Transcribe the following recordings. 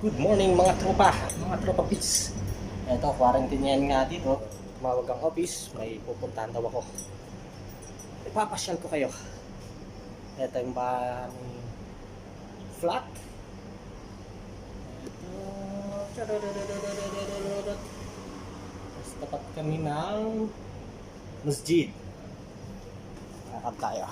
Good morning mga tropa pits. Ito, quarantine yan nga dito. Tumawag ang office, may pupuntahan daw ako. Ipapasyal ko kayo. Ito yung aming flat. Ito. Tapos tapat kami ng masjid. Nakakad tayo.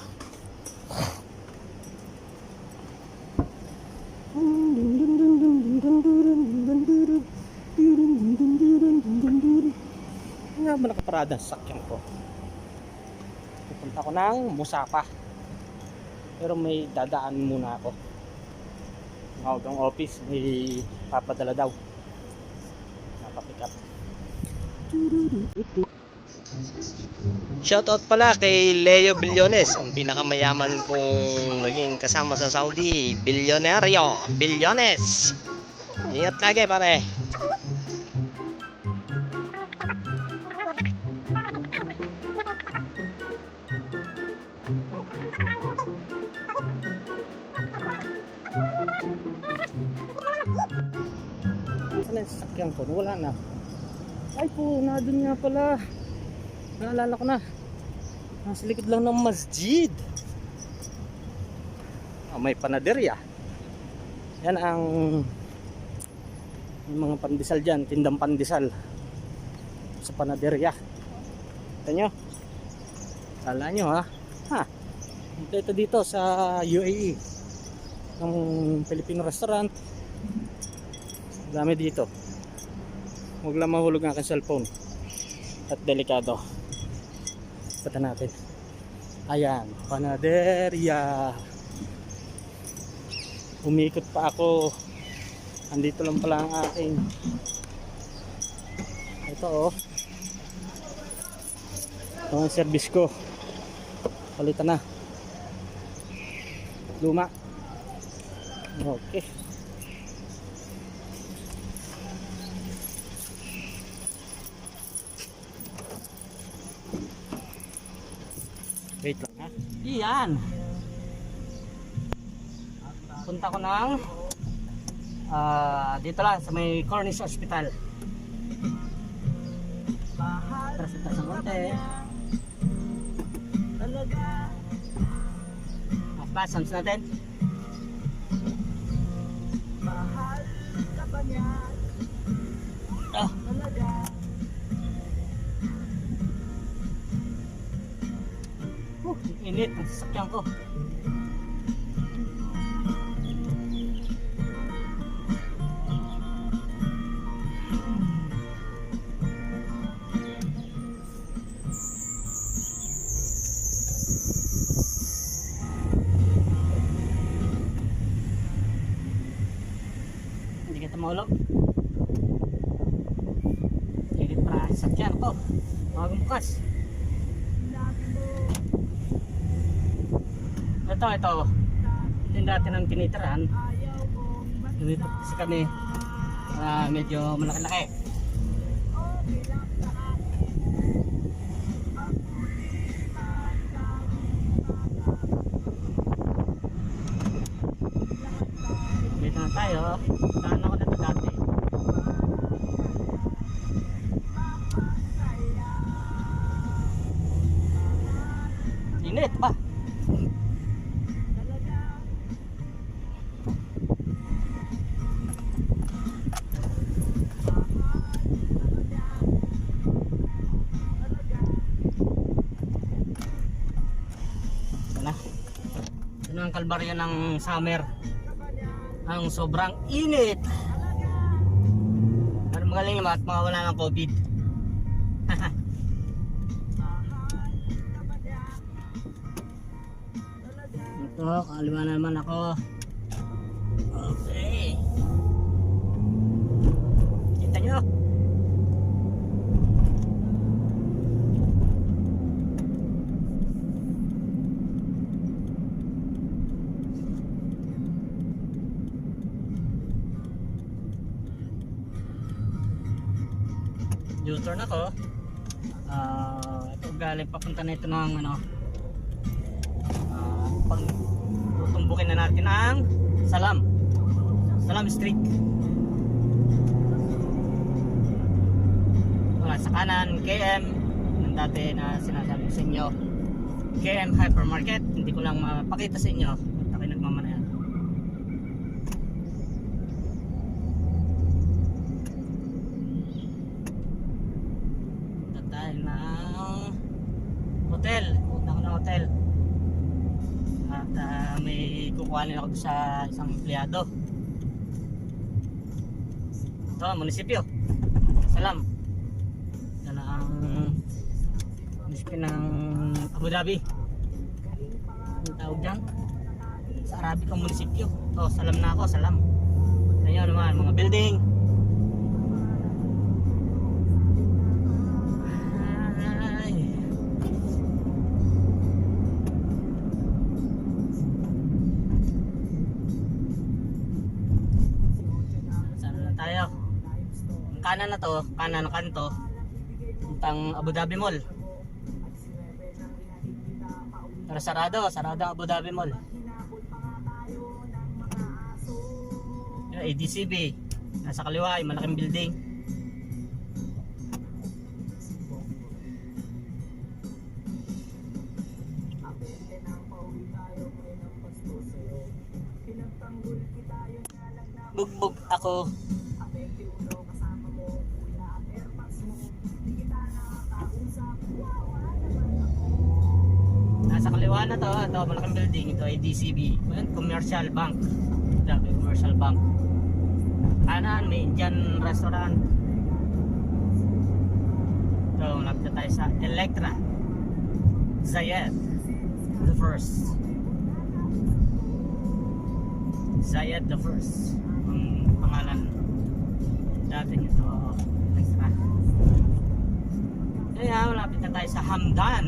Nga ba nakaparada sa sakyan ko? Pupunta ko ng Musapa. Pero may dadaan muna ako. Hanggang office, may papadala daw. Nakapick up. Shoutout pala kay Leo Bilyones, ang pinakamayaman kong naging kasama sa Saudi. Bilyonaryo, Bilyones. Ingat lagi pare. Saan yung sasakyan ko? Wala na. Ay po, nadun nga pala. Naalala ko na. Nasa likod lang ng masjid. May panaderya. Yan ang yung mga pandesal dyan. Tindang pandesal sa panaderya. Kita nyo? Kala nyo ha? Ito dito sa UAE. Ng Filipino restaurant. Dami dito. Huwag lang mahulog ang aking cellphone. At delikado. Pata natin. Ayan, panaderya. Umikot pa ako. Andito lang pala ang aking. Ito oh. Ito ang service ko. Palitan na. Luma. Okay. Wait lang ha. Iyan. Punta ko ng dito lang sa may Cornish Hospital. Tras ng konti. Pasans natin. Mahal ka ba niya? Init ang sasakyan ko. Hindi kita maulog. Init para sa sasakyan ko. Magang bukas. Ito yung dati ng tinitirahan. Dito kasi kami medyo malaki-laki. Dito na tayo. Saan ako dito dati? Init pa. Ang kalbaryo ng summer, ang sobrang init. Pero magaling naman at mawawala ng COVID. Ito, kaliwa na naman ako. Okay, kita nyo. U-turn ako. Ito galing papunta na ito ng pag tutumbukin na natin ang Salam. Salam Street. Sa kanan, KM, yung dati na sinasabi ko sa inyo, KM Hypermarket. Hindi ko lang mapakita sa inyo at ako'y nagmamanayan. Punta tayo ng hotel. Punta ko ng hotel. At may kukuhanin ako sa isang empleyado. Ito, munisipyo. Salam. Yan ang munisipyo ng Abu Dhabi. Ang tawag dyan sa Arabic ang munisipyo. Ito, salam na ako, salam. Ayan naman, mga building. Ay. Saan na tayo? Ang kanan na to, kanan na kanto, puntang Abu Dhabi Mall. Pero sarado ang Abu Dhabi Mall. Yung ADCB, nasa kaliwa, yung malaking building. Bugbog ako. Nasa kaliwa na to, ito malaking building, ito ay DCB, Commercial Bank. Ito, Commercial Bank. Kanan, may Indian restaurant. Ito, lapit tayo sa Electra Zayed the First. Zayed the First ang pangalan dati nito, Electra. Kaya malapit na tayo sa Hamdan.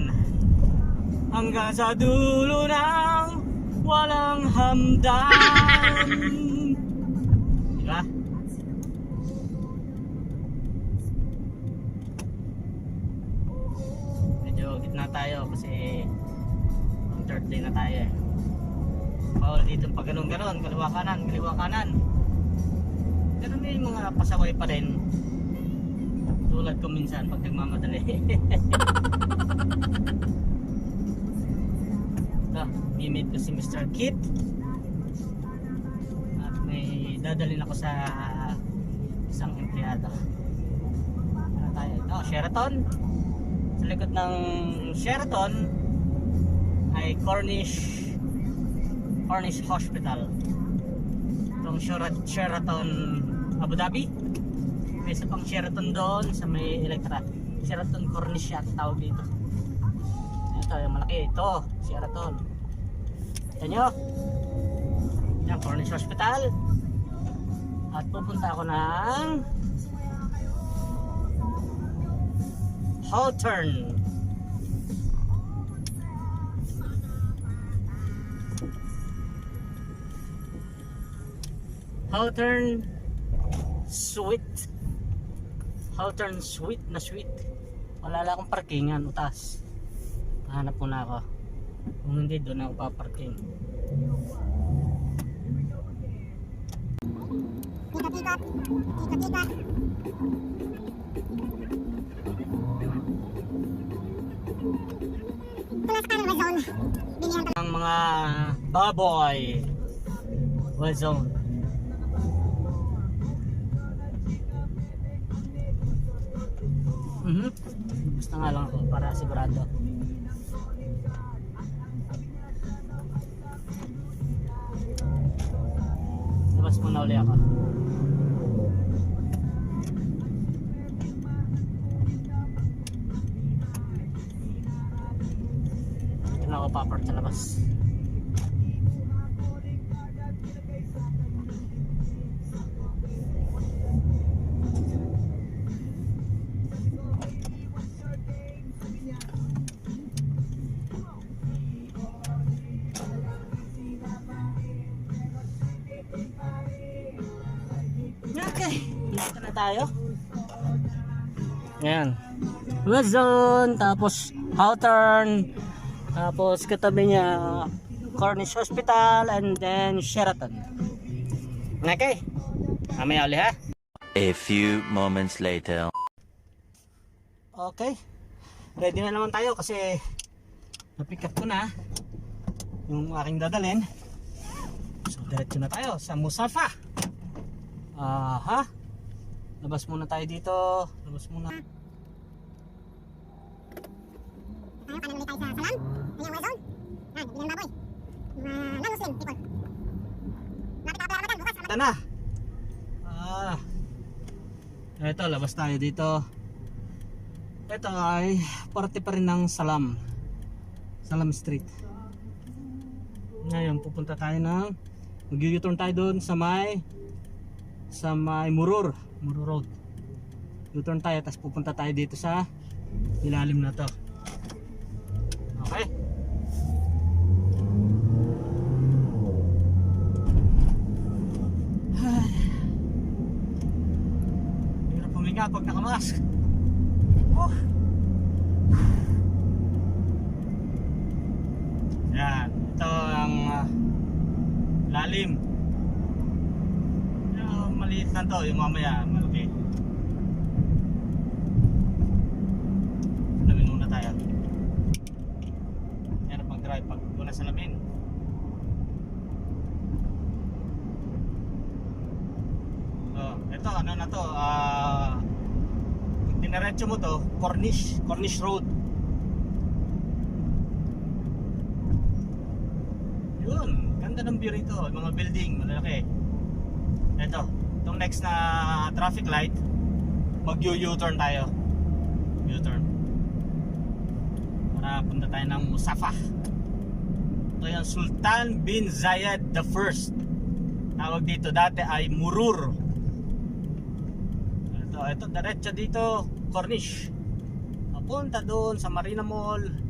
Hanggang sa dulo ng walang hamdan. Diba? Medyo gitna tayo kasi ang third day na tayo eh. Bawal dito pag ganun-ganon, kaliwa kanan. Pero may mga pasaway pa rin. Tulad ko minsan pag nagmamadali. Imit ko si Mr. Kit at may dadalhin ako sa isang empleyado. Ano tayo? Ito, Sheraton. Sa likod ng Sheraton ay Cornish Hospital. Itong Sheraton Abu Dhabi. May isa pang Sheraton doon sa may Electra. Sheraton Cornish at tawag dito. Ito yung malaki, ito Sheraton. Ito nyo, yung Cornish Hospital. At pupunta ako ng Hawthorne. Hawthorne Suite. Hawthorne Suite na suite. Wala lang akong parkingan, utas. Hanap muna ako. Kung hindi, doon ako paparking. Ikot-ikot. Wala sa kanan, Wazone. Binihan ka Ang mga baboy. Wazone. Gusto nga lang ako para sigurado. Labas muna uli ako. Ito na ako papark sa labas. Okay, dito na tayo. Ayan, Wazone, tapos Hawthorne, tapos katabi niya Cornish Hospital, and then Sheraton. Okay. Mamaya uli ha. A few moments later. Okay. Ready na naman tayo kasi na-pick up ko na yung aking dadalhin. So diretso na tayo sa Musafa. Aha. Labas muna tayo dito. Labas muna. Tayo, kanan ulit tayo sa Salam. Ayang Wazon. Yan, bilang baboy. Mga non-Muslim people. Lapit na Ramadan, bukas. Ito na. Ito, labas tayo dito. Ito ay parte pa rin ng Salam. Salam Street. Ngayon, pupunta tayo ng mag-u-turn tayo doon sa may Murur Road. U-turn tayo, tapos pupunta tayo dito sa ilalim na to. Okay? Hirap puminga pag nakamask. Yan, ito ang lalim. Yung maliit na to, yung mamaya malaki. Salamin muna tayo. Yan ang pag-drive pag wala salamin. So, ito ano na to, pag dinaretso mo to, Cornish Road. Yun, ganda ng view rito, mga building, malalaki. Ito, itong next na traffic light, mag-U-turn tayo. U-turn. Para punta tayo ng Musafa. Ito yung Sultan bin Zayed the First. Tawag dito dati ay Murur. Ito, diretso dito, Cornish. Papunta doon sa Marina Mall.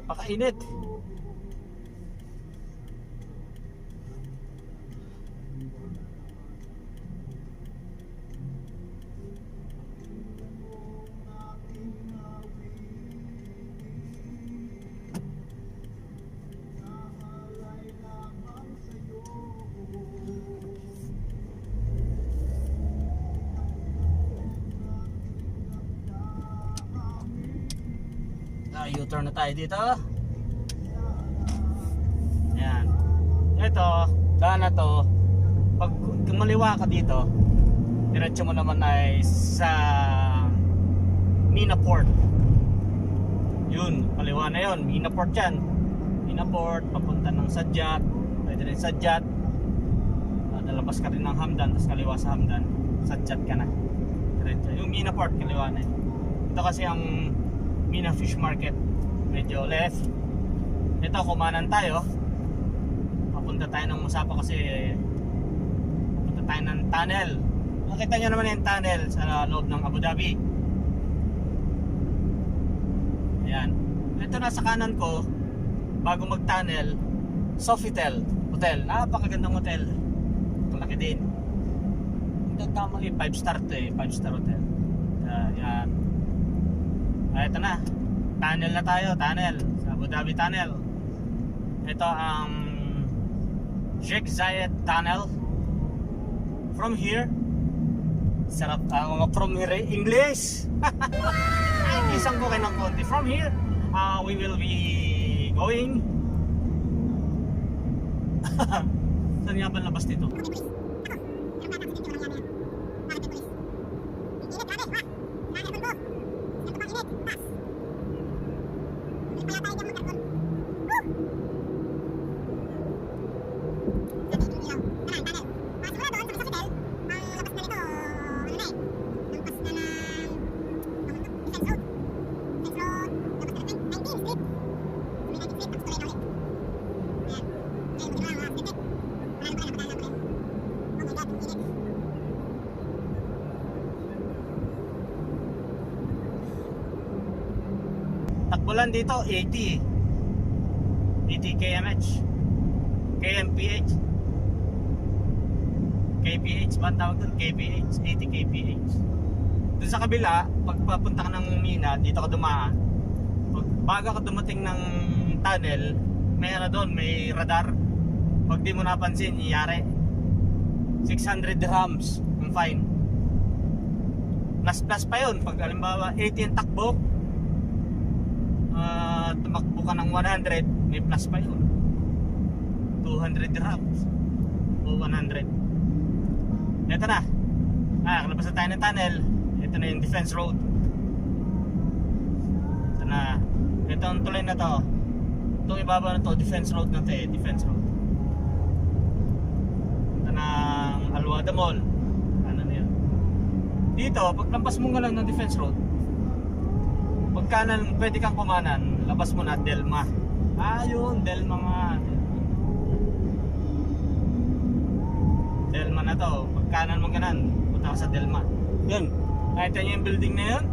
Pakainit. U-turn na tayo dito. Yan. Ito, daan na to. Pag kumaliwa ka dito, diretso mo naman ay sa Mina Port. Yun, kaliwa na yun. Mina Port yan. Mina Port, papunta ng Sadyat. Pwede rin Sadyat. Nalabas ka rin ng Hamdan, tapos kaliwa sa Hamdan. Sadyat ka na. Diretso. Yung Mina Port, kaliwa na yun. Ito kasi ang Mina Fish Market, medyo left. Ito, kumanan tayo. Papunta tayo ng Musafa kasi papunta tayo ng tunnel. Nakita nyo naman yung tunnel sa loob ng Abu Dhabi. Ayan. Ito nasa kanan ko, bago mag-tunnel, Sofitel Hotel. Napakagandang hotel. Malaki din. Hindi kamali, 5-star to eh. 5-star hotel. Ayan. Ito na, tunnel na tayo, tunnel sa Abu Dhabi Tunnel. Ito ang Sheikh Zayed Tunnel. From here, sarap mga from here English. Isang ko kayo ng konti. From here, we will be going. Saan nga ba labas dito? Takbulan dito 80 kmh kmph kph ba tawag doon? kph 80 kph. Doon sa kabila, pag papunta ka ng Mina, dito ka dumaan, pag bago ka dumating ng tunnel, may ano doon, may radar. Pag di mo napansin, iyari 600 dirhams ang fine. Plus pa yun. Pag halimbawa 80 ang takbo, tumakbo ka ng 100, may plus pa yun, 200 dirhams o 100. Ito na, kalabas na tayo ng tunnel. Ito na yung defense road. Ito na, ito ang tulay na to. Itong ibaba na to, defense road na to eh, defense road. Ito na ang Alwada Mall. Ano na yun dito, paglampas mo nga lang ng defense road, pag kanan, pwede kang kumanan, labas mo na Delma. Yun, Delma nga. Delma na to. Pag kanan mo ganan, punta ka sa Delma. Yun, nakita niyo yung building na yun?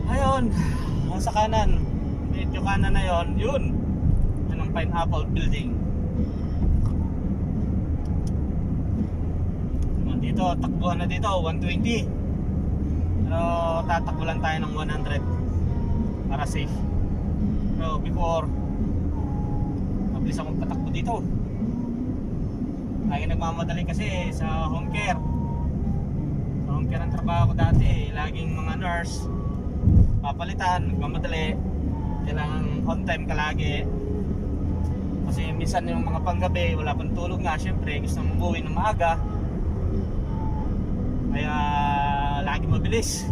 Ayun, sa kanan, medyo kanan na yon, yun ang Pineapple Building. Dito, takbuhan na dito 120, pero tatakbo lang tayo ng 100 para safe. Pero before, mabilis akong patakbo dito. Lagi nagmamadali kasi sa home care. Sa home care ang trabaho ko dati, laging mga nurse papalitan, nagmamadali, kailangan on time ka lagi. Kasi minsan yung mga panggabi, wala pang tulog nga, syempre gusto mong umuwi ng maaga, kaya lagi mabilis.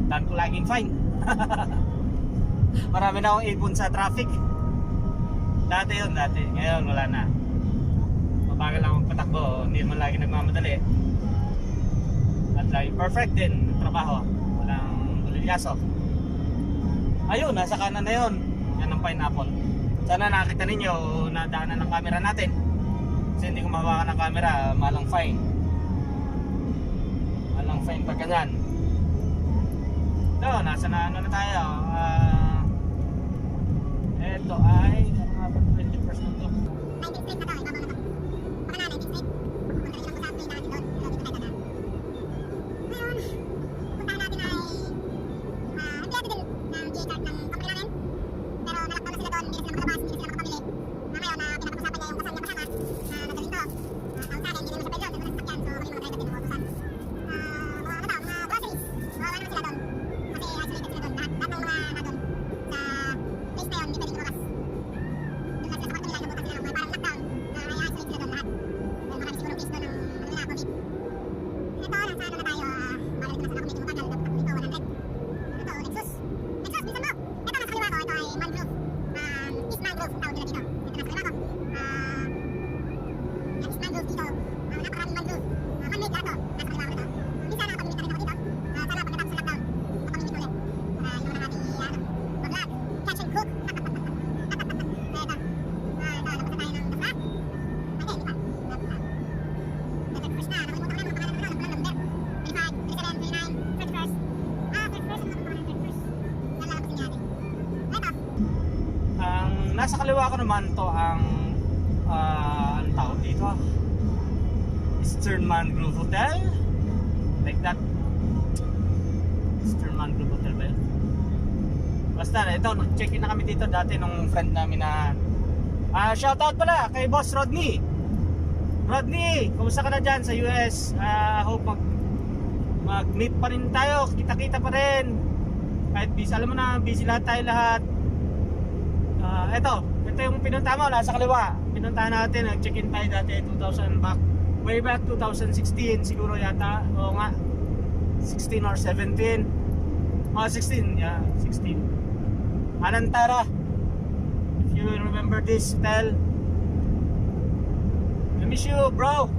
Tan ko laging fine. Marami na akong ipon sa traffic. Dati yun, dati. Ngayon wala na. Mabagal lang akong patakbo, hindi naman lagi nagmamadali. At lagi perfect din ang trabaho, walang bulilyaso. Ayun, nasa kanan na yun. Yan ang Pineapple. Sana nakita ninyo, nadaanan ng camera natin. Kasi hindi ko mabawa ng camera, malang fine. Malang fine pag ganyan. No, nasa na ano na tayo. Ito ay 21st na to. 19th Street na to, ibabaw na to. Baka na, 19th Street. Punta rin lang po sa upgrade natin doon. Pero dito tayo na. Ngayon, puntahan natin ay empleyado din ng J-card ng company namin. Pero nalakpan na sila doon, hindi na sila makalabas, hindi na sila makapamili. Ngayon, pinapag-usapan niya yung kasal niya kasama na nagawin to. Ang sa akin, hindi naman siya pwede yun, hindi naman sasakyan. So, kami mga driver din ng utusan. Mga ano daw, mga groceries. Mawawa naman sila doon. Kasi isolated sila doon. Lahat ng mga doon sa place na yun, hindi pwedeng lumabas. Doon lang sila sa kwarto nila, nabutan sila ng parang lockdown na i-isolate sila doon lahat. Dahil marami siguro case doon ng ano nila, COVID. Ito, nasa ano na tayo, para dito na sa community mo tagal, dapat dito 100. Ito, Lexus. Lexus, bilisan mo! Ito, nasa kaliwa ko, ito ay mangrove. East Mangrove, ang tawag nila dito. Ito, nasa kaliwa ko. East Mangrove dito. Napakaraming mangrove. Man-made lahat to. Nasa kaliwa ko nito. Minsan nakapamimit na rin ako dito. Sana pagkatapos sa lockdown, mapamimit ulit. Para yung mga ating mag-vlog, catch and cook. Ito, labas na tayo ng The Flat. Hindi pa. The 31st na, nakalimutan ko na yung pangalan ng number. 25, 37, 39, 31st. 31st, ano naman ang 31st? Yan lalabas din natin. Ito. Ang nasa kaliwa ko naman to ang anong tawag dito? Eastern Mangrove Hotel. Like that. Eastern Mangrove Hotel ba yun? Basta ito, nag-check-in na kami dito dati nung friend namin na shoutout pala kay Boss Rodney. Rodney, kumusta ka na dyan sa US? Hope mag-meet pa rin tayo, kita-kita pa rin. Kahit busy, alam mo na, busy tayo lahat. Ito yung pinunta mo, nasa kaliwa. Pinuntahan natin, nag-check-in tayo dati 2000 way back 2016 siguro yata. Oo nga, 16 or 17. 16, yeah, 16. Anantara. If you remember this hotel, I miss you, bro.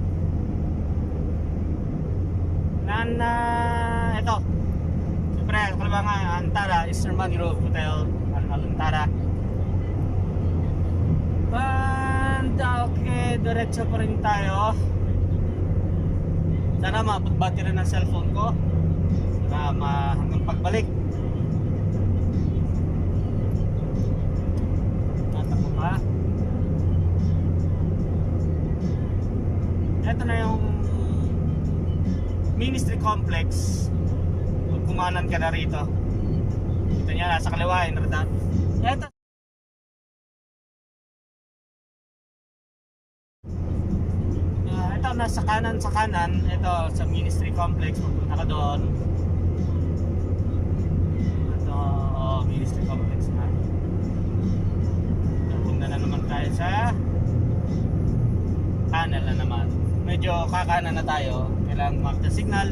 Ito. Siyempre, kaliwa nga, Antara, Eastern Mangrove Hotel, Alantara. And okay, diretso pa rin tayo. Sana maabot battery ng cellphone ko. Sana hanggang pagbalik. Ministry Complex. Kung kumanan ka na rito. Ito niya, nasa kaliwa, Rodan. Ito. Ito, nasa kanan, ito sa Ministry Complex. Pupunta ka doon. Ito, Ministry Complex na. Punta na naman tayo sa kanan na naman. Medyo kakanan na tayo. Kailangan mark the signal.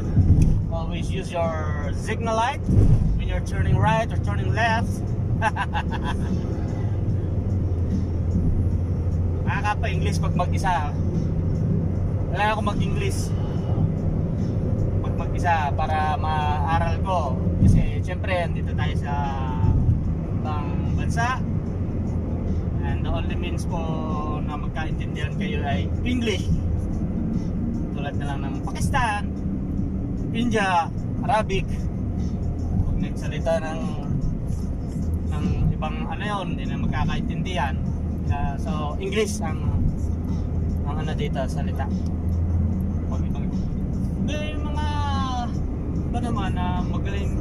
Always use your signal light when you're turning right or turning left. Nakakapa-English pag mag-isa. Kailangan ako mag-English pag mag-isa para maaral ko. Kasi syempre dito tayo sa ibang bansa. And the only means po na magkaintindihan kayo ay English. Tulad na lang ng Pakistan, India, Arabic. Pag nagsalita ng ibang ano yun, hindi na magkakaintindihan. So English ang ano dito salita. Pag ibang may mga ba naman na magaling.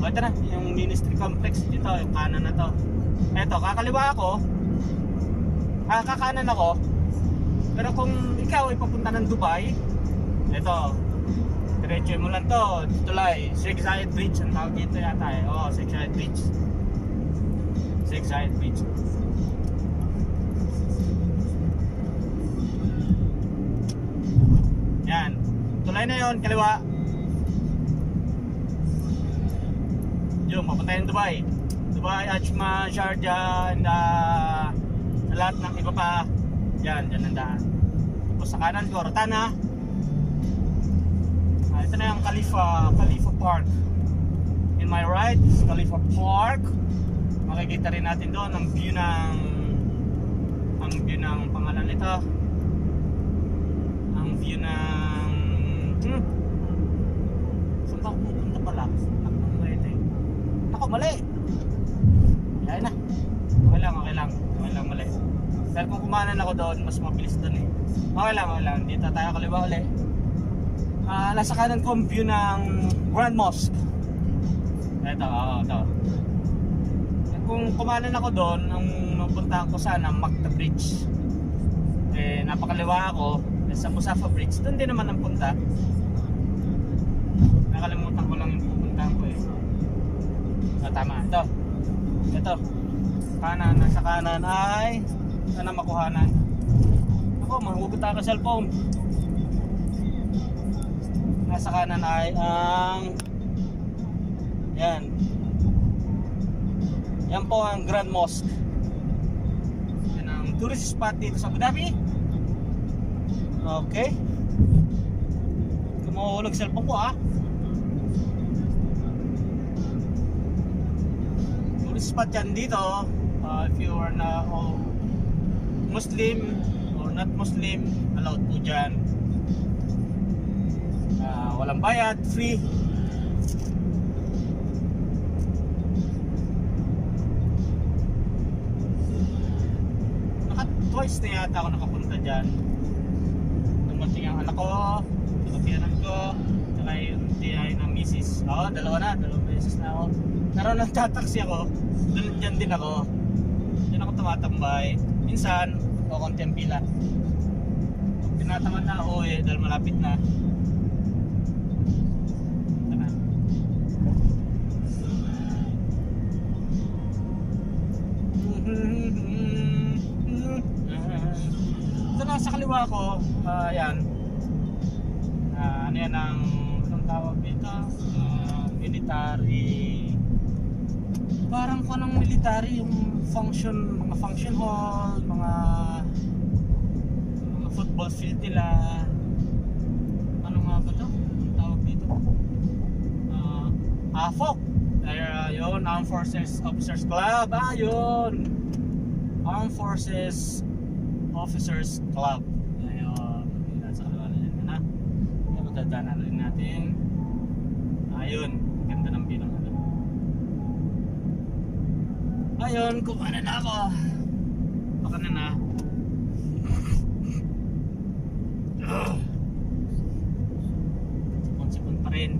Ito na yung Ministry Complex dito, yung kanan na to. Eto, kakaliwa ako. Kakanan ako. Pero kung ikaw ay papunta ng Dubai, eto, diretso mo lang to, tulay, Sheikh Zayed Bridge ang tawag dito yata eh. Oo, Sheikh Zayed Bridge. Sheikh Zayed Bridge. Yan, tulay na yon, kaliwa. Yung, papunta yung Dubai. Dubai, Ajman, Sharjah, and sa lahat ng iba pa. Yan, dyan ang daan. Tapos sa kanan ko, Rotana. Ito na yung Khalifa Park. In my right is Khalifa Park. Makikita rin natin doon ang view ng pangalan nito. Ang view ng saan ba pupunta pala? Ako, mali. Yan na. Okay lang. Mali. Pero kung kumanan ako doon, mas mabilis doon eh. Okay lang. Dito tayo kaliwa ulit. Nasa kanan ko ang view ng Grand Mosque. Ito. Kung kumanan ako doon, ang mapuntahan ko sana Makta Bridge. Napakaliwa ako sa Musafa Bridge. Doon din naman ang punta. Nakalimutan ko lang yung pupuntahan ko eh. Tama. Ito. Kanan, nasa kanan ay sana makuhanan. Ako, mahugot ako sa cellphone. Nasa kanan ay ang yan po ang Grand Mosque. Yan ang tourist spot dito sa Abu Dhabi. Okay, kumuhulog cellphone ko tourist spot yan dito. If you are na Muslim or not Muslim, allowed po dyan. Walang bayad, free. Twice na yata ako nakapunta dyan. Dumating ang anak ko, dumating ko, saka yung tiyay ng misis. Dalawang beses na ako. Naroon ng tataksi ako, dyan din ako. Dyan ako tumatambay. Minsan, o konti ang pila. Pag tinatamad na ako dahil malapit na. Sa kaliwa ko, yan. Ano yan ang tawag dito? Military. Parang ko ng military yung mga function hall, mga football field nila. Ano nga ba ito? Ang tawag dito? AFOC. Yun, Armed Forces Officers Club. Yun. Armed Forces Officers Club. Ayun, nasa kaliwa na yan na. Dadaanan rin natin. Ayun, ganda ng pinang ano. Ayun, kumana na ako. Baka na. rin.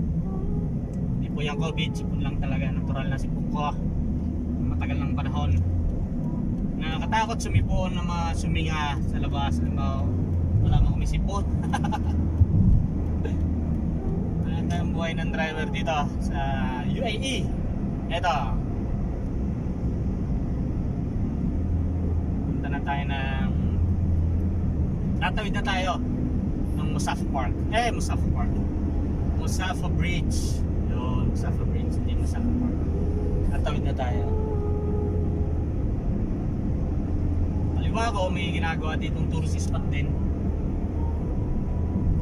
Hindi po yung COVID, sipon lang talaga, natural na sipon ko. Matagal ng panahon. Nakakatakot sumipon na suminga sa labas. Wala mang umisipon. Ano ang buhay ng driver dito sa UAE. Eto. Punta na tayo ng tatawid na tayo ng Musafa Park. Musafa Park. Musafa Bridge. Yun, Musafa Bridge, hindi Musafa Park. Tatawid na tayo. Kaliwa ko, may ginagawa ditong tourist spot din.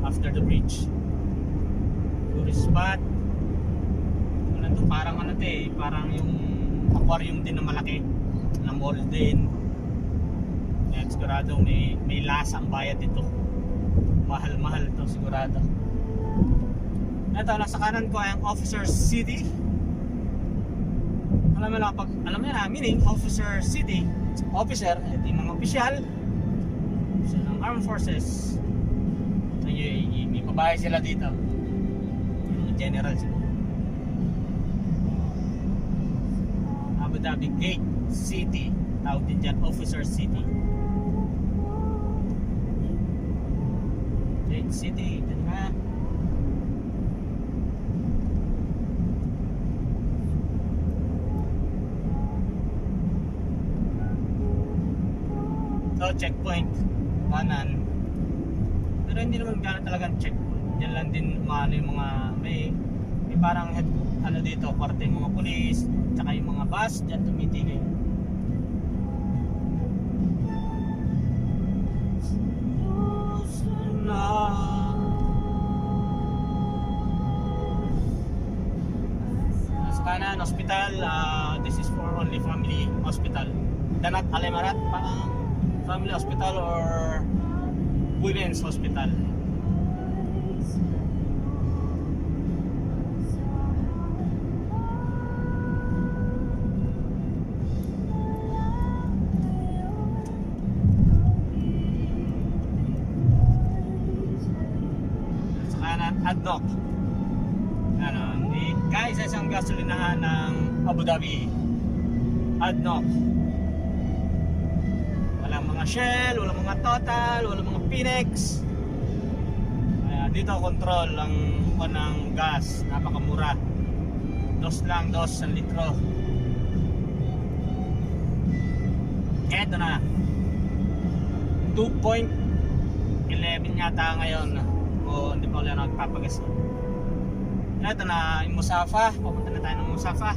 After the bridge. Tourist spot. Ano to, parang ano to eh, parang yung aquarium din na malaki. Na mall din. Kaya sigurado may lasa ang bayad dito. Mahal-mahal to sigurado. Ito, nasa kanan ko ay ang Officer City. Alam mo na, meaning Officer City, officer, ito yung mga opisyal ng Armed Forces ng UAE. May babae sila dito, yung mga general sila. Abu Dhabi Gate City, tawag din dyan Officer City. Gate City, ito na. So, checkpoint kanan, pero hindi naman gano'n talagang checkpoint. Diyan lang din umano yung mga may parang ano dito, kwarte yung mga pulis, tsaka yung mga bus diyan tumitigil. Sa kanan, hospital. This is for only family hospital. Danat Al Emirat, family hospital or women's hospital. Sa kanan, ADNOC. Kaisa-isang gasolinahan ng Abu Dhabi. ADNOC. Walang mga Shell, walang mga Total, walang mga Phoenix. Dito control lang ko ng gas, napakamura. Dos lang, ang litro. Eto na, 2.11 yata ngayon. O hindi pa ulit nagpapagas. Eto na yung Musafa, papunta na tayo ng Musafa.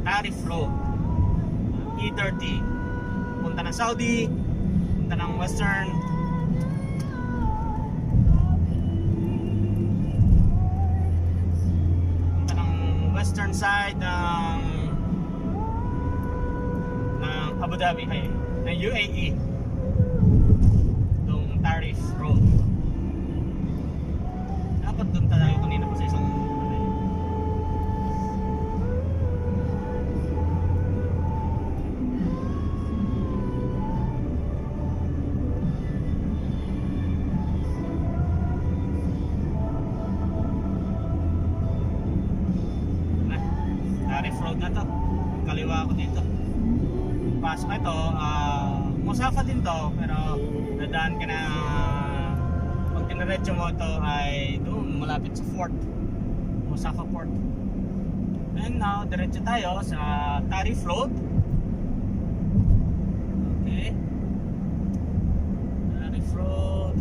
Tarif Road, E30, punta ng Saudi, punta ng Western, punta ng western side ng Abu Dhabi, ng UAE, itong Tarif Road. Dapat doon tayo kanina pa sa isang Tarif Road na to. Kaliwa ako dito. Pasok ito, Musafa din to, pero dadaan ka na, pag diniretso mo ito ay doon malapit sa Fort Musafa Port. And now diretso tayo sa Tarif Road. Okay, Tarif Road.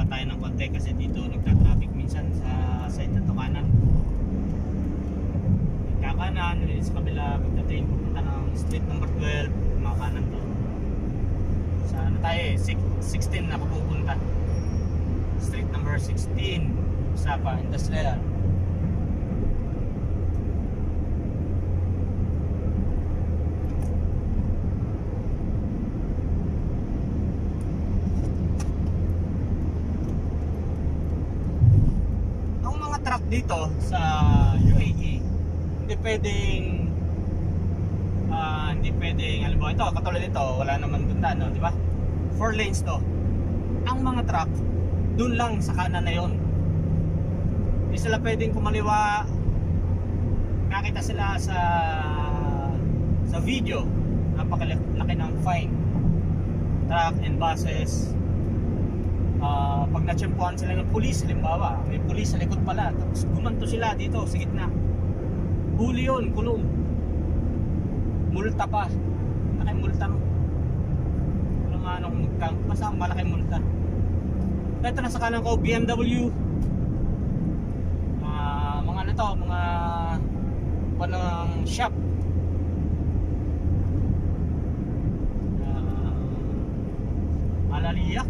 Tayo ng konti kasi dito nagta-traffic minsan sa side na to kanan. Kakanan, sa kabila magta-train pupunta ng street number 12, mga kanan to. Sa ano tayo 16 na pupunta. Street number 16, Musafa Industrial. dito sa UAE, hindi pwedeng alam mo, ito katulad nito, wala naman banda, no, di ba? 4 lanes to. Ang mga truck dun lang sa kanan na yon. Hindi sila pwedeng kumaliwa. Nakita sila sa video, napakalaki ng fine. Truck and buses, pag natsyempohan sila ng pulis, halimbawa may pulis sa likod pala, tapos gumanto sila dito sa gitna, huli yun, kulong, multa pa. Malaking multa, no? Ano nga anong magkang, basta malaking multa. Ito nasa kanan ko, BMW, mga ano to, mga panang shop. Alaliyak.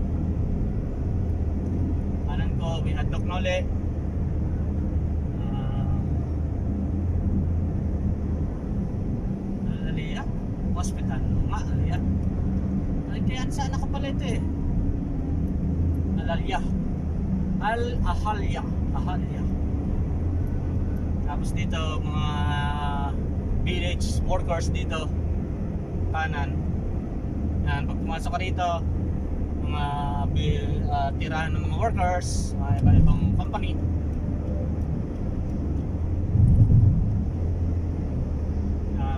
Kanan ko, may hotdog nole. Alaliyak. Hospital. Alaliyak. Ay, kaya saan ako pala ito eh. Alaliyak. Al-Ahalya. Ahalya. Tapos dito, mga village workers dito. Kanan. Yan, pag pumasok ka dito, mga tirahan ng mga workers, mga iba-ibang company.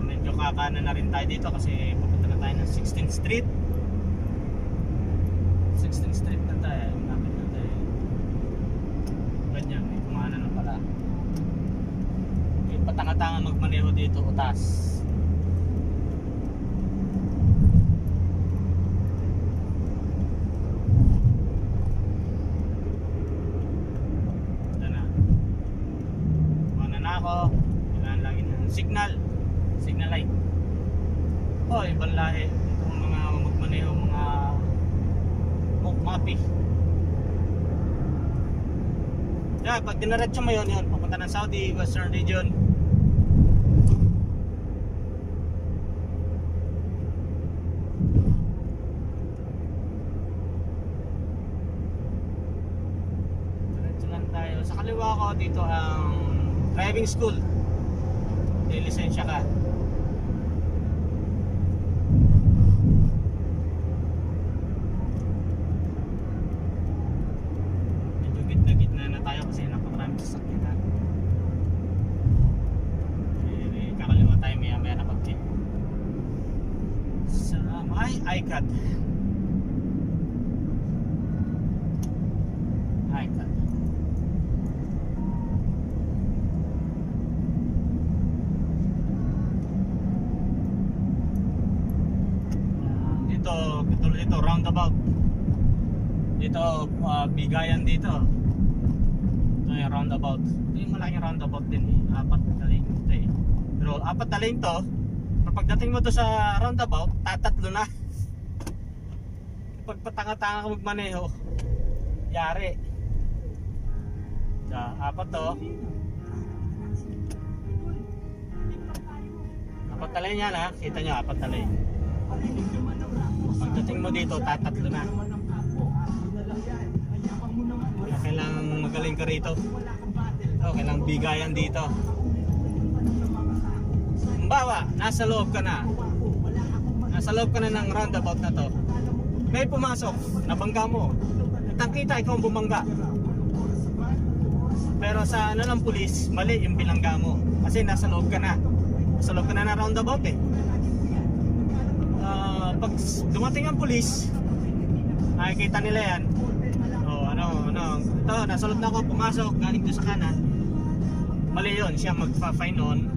Medyo kakanan na rin tayo dito kasi pupunta na tayo ng 16th Street. 16th Street na tayo, lapit na tayo. Ganyan, may kumanan na pala. Patanga-tanga magmaneho dito, utas. Kailangan lagi ng signal light. Ibang lahi itong mga magmaneho, mga mukmapi. Kaya pag dinaretso mo yun, papunta ng Saudi, Western Region. Diretso lang tayo. Sa kaliwa ko dito ang driving school. May lisensya ka. Medyo gitna na tayo kasi napakaraming sasakyan. Kakaliwa tayo maya na pag-check. Sa may iCat. iCat. Dito roundabout. Dito bigayan dito. Ito yung roundabout. Ito yung malaking roundabout din eh. 4 na lane ito eh. Pero 4 na lane to. Pero pagdating mo to sa roundabout, tatatlo na. Pag patanga-tanga ka magmaneho, yari. So, 4 to. 4 na lane yan ha. Kita nyo 4 na lane. Pagdating mo dito, tatatlo na. Kailangan magaling ka rito. Kailangan bigayan dito. Halimbawa, nasa loob ka na. Nasa loob ka na ng roundabout na to. May pumasok, nabangga mo. Nagtangkita, ikaw ang bumangga. Pero sa ano ng pulis, mali yung bilangga mo. Kasi nasa loob ka na. Nasa loob ka na ng roundabout eh. Pag dumating ang pulis, nakikita nila yan. Ito, nasa loob na ako, pumasok, galing doon sa kanan. Mali yun, siya magpa-fine on.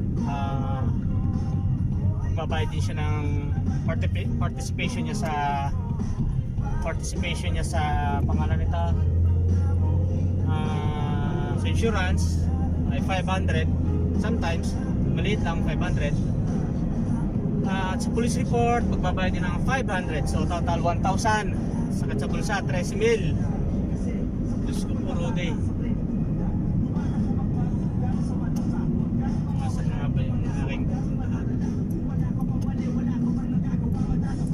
Babayad din siya ng participation niya sa pangalan nito, sa insurance ay 500. Sometimes, maliit lang, 500. At sa police report, magbabayad din ng 500. So total 1,000. Sakat sa bulsa, 13,000. Diyos ko po, Rudy. Nasaan nga ba yung aking pupuntahan?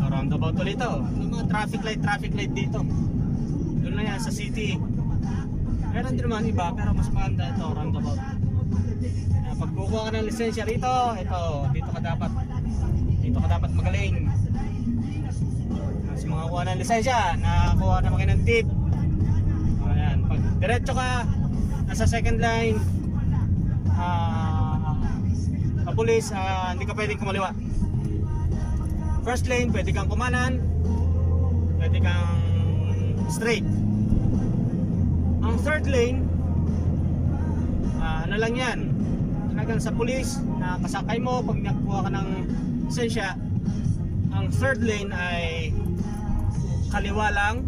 Roundabout ulit ito. Yung mga traffic light dito. Doon lang yan sa city. Meron din naman iba, pero mas maganda ito, roundabout. Pag kukuha ka ng lisensya rito, dito ka dapat magaling. Sa mga kuha ng lisensya, nakakuha naman kayo ng tip. Ayan, pag diretso ka, nasa second line, kapulis, hindi ka pwedeng kumaliwa. First lane, pwede kang kumanan, pwede kang straight. Ang third lane, ano lang yan, talagang sa pulis na kasakay mo pag nakuha ka ng lisensya. Ang third lane ay kaliwa lang,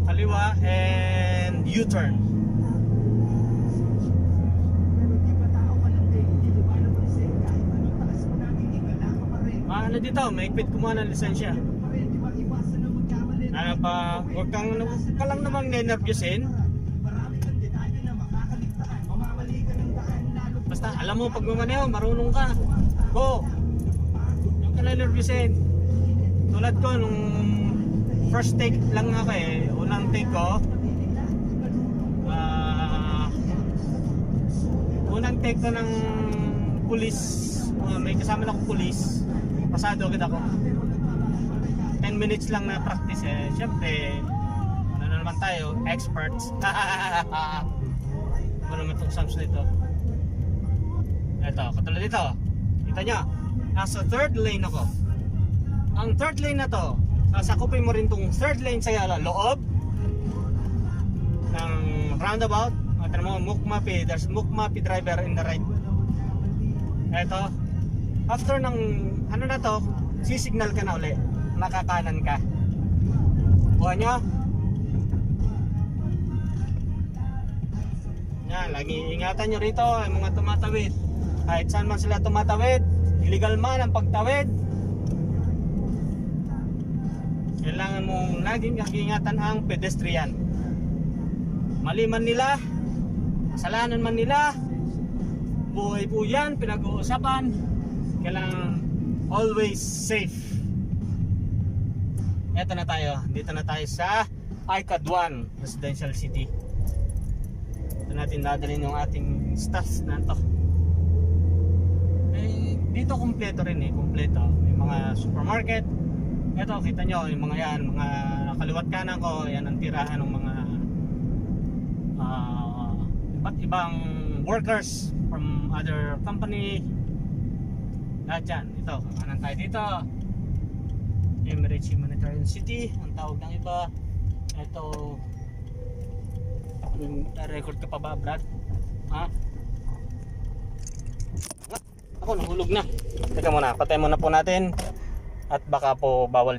kaliwa and U-turn. Ano dito, maigpit kumuha ng lisensya. Ano pa, huwag ka lang namang nenervyusin. Basta alam mo pag mamaneho, marunong ka. Go! Huwag ka nenervyusin. Tulad ko, nung first take lang ako unang take ko, unang take ko ng pulis, may kasama na akong pulis, pasado agad ako. 10 minutes lang na practice Siyempre, ano na naman tayo, experts. Ano naman itong Sams na ito? Ito, katulad dito. Kita nyo, nasa third lane ako. Ang third lane na to, sasakupin mo rin itong third lane sa loob ng roundabout. At mo, Mukmapi, there's Mukmapi driver in the right. Ito, after ng ano na to, sisignal ka na uli, nakakanan ka. Kuha nyo. Yan, lagi ingatan nyo rito ang mga tumatawid. Kahit saan man sila tumatawid, illegal man ang pagtawid, kailangan mong laging ingatan ang pedestrian. Mali man nila, kasalanan man nila, buhay po yan, pinag-uusapan. Kailangan always safe. Eto na tayo, dito na tayo sa ICAD 1 Residential City. Ito natin dadalhin yung ating staffs na ito. Dito kumpleto rin kumpleto. May mga supermarket. Ito kita nyo, yung mga yan, mga kaliwat kanan ko, yan ang tirahan ng mga iba't ibang workers from other company. Lahat yan, ito, kanan tayo dito. Emirates Humanitarian City, ang tawag ng iba. Ito, record ka pa ba, Brad? Ha? Ako, nahulog na. Teka muna, patay muna po natin. At baka po bawal